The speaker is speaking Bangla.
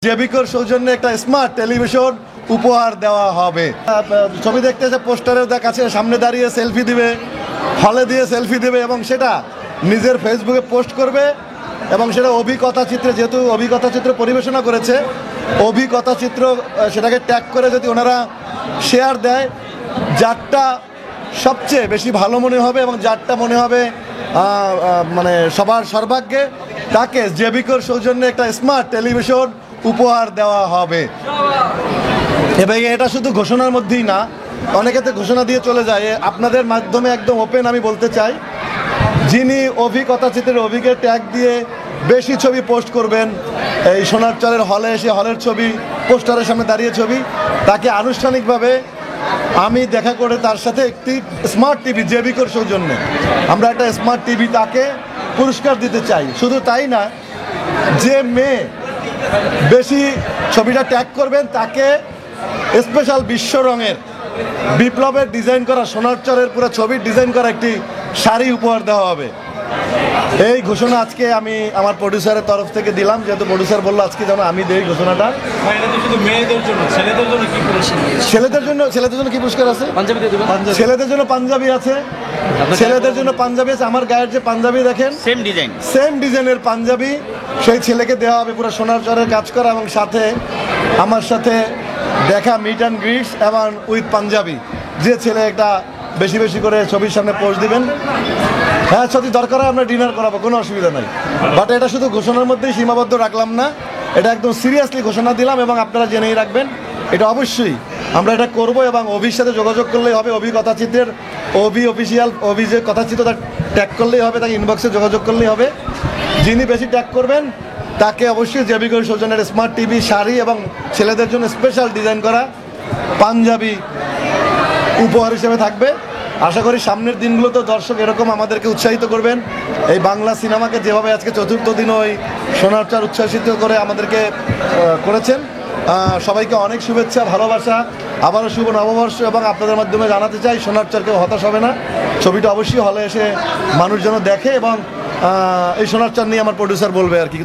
জেবিকোর সৌজন্যে একটা স্মার্ট টেলিভিশন উপহার দেওয়া হবে। ছবি দেখতে এসে পোস্টারের কাছে সামনে দাঁড়িয়ে সেলফি দিবে, হলে দিয়ে সেলফি দেবে এবং সেটা নিজের ফেসবুকে পোস্ট করবে এবং সেটা অভিকথা চিত্রে, যেহেতু অভিকথা চিত্র পরিবেশনা করেছে, অভিকথা চিত্র সেটাকে ট্যাগ করে যদি ওনারা শেয়ার দেয়, যারটা সবচেয়ে বেশি ভালো মনে হবে এবং যারটা মনে হবে মানে সবার সর্বাগ্যে, তাকে জেবিকোর সৌজন্যে একটা স্মার্ট টেলিভিশন উপহার দেওয়া হবে। এবং এটা শুধু ঘোষণার মধ্যেই না, অনেকে তো ঘোষণা দিয়ে চলে যায়। আপনাদের মাধ্যমে একদম ওপেন আমি বলতে চাই, যিনি অভিকথা চিত্রের অভিকে ট্যাগ দিয়ে বেশি ছবি পোস্ট করবেন, এই সোনারচরের হলে এসে হলের ছবি, পোস্টারের সামনে দাঁড়িয়ে ছবি, তাকে আনুষ্ঠানিকভাবে আমি দেখা করে তার সাথে একটি স্মার্ট টিভি জেবিকোর সৌজন্যে আমরা একটা স্মার্ট টিভি তাকে পুরস্কার দিতে চাই। শুধু তাই না, যে মেয়ে বেশি ছবিটা ট্যাগ করবেন তাকে স্পেশাল বিশ্ব রঙের বিপ্লবের ডিজাইন করা, সোনারচরের পুরো ছবির ডিজাইন করা একটি শাড়ি উপহার দেওয়া হবে। এই ঘোষণা আজকে আমি আমার প্রডিউসারের তরফ থেকে দিলাম, যেহেতু প্রডিউসার বললো আজকে যেন আমি দেই ঘোষণাটা। ছেলেদের জন্য কি পুরস্কার আছে? ছেলেদের জন্য পাঞ্জাবি আছে, ছেলেদের জন্য পাঞ্জাবি আছে। আমার গায়ের যে পাঞ্জাবি দেখেন, সেম ডিজাইনের পাঞ্জাবি সেই ছেলেকে দেওয়া হবে, পুরো সোনারচরের কাজ করা এবং সাথে আমার সাথে দেখা মিট অ্যান্ড গ্রিটস এবং উইথ পাঞ্জাবি। যে ছেলে একটা বেশি বেশি করে ছবির সামনে পোস্ট দিবেন, হ্যাঁ যদি দরকার হয় আমরা ডিনার করাবো, কোনো অসুবিধা নাই। বাট এটা শুধু ঘোষণার মধ্যেই সীমাবদ্ধ রাখলাম না, এটা একদম সিরিয়াসলি ঘোষণা দিলাম এবং আপনারা জেনেই রাখবেন এটা অবশ্যই আমরা এটা করব। এবং অভির সাথে যোগাযোগ করলেই হবে, অভি কথাচিত্রের অফিসিয়াল অভি যে কথাচিত্র তার ট্যাগ করলেই হবে, তাকে ইনবক্সে যোগাযোগ করলেই হবে। যিনি বেশি ট্যাগ করবেন তাকে অবশ্যই জেবিকোর সৌজন্যের স্মার্ট টিভি, শাড়ি এবং ছেলেদের জন্য স্পেশাল ডিজাইন করা পাঞ্জাবি উপহার হিসেবে থাকবে। আশা করি সামনের দিনগুলোতে দর্শক এরকম আমাদেরকে উৎসাহিত করবেন। এই বাংলা সিনেমাকে যেভাবে আজকে চতুর্থ দিন ওই সোনারচর উচ্ছ্বাসিত করে আমাদেরকে করেছেন, সবাইকে অনেক শুভেচ্ছা, ভালোবাসা, আবারও শুভ নববর্ষ। এবং আপনাদের মাধ্যমে জানাতে চাই সোনারচর কেউ হতাশ হবে না, ছবিটা অবশ্যই হলে এসে মানুষ যেন দেখে এবং এই সোনারচর নিয়ে আমার প্রডিউসার বলবে আর কি।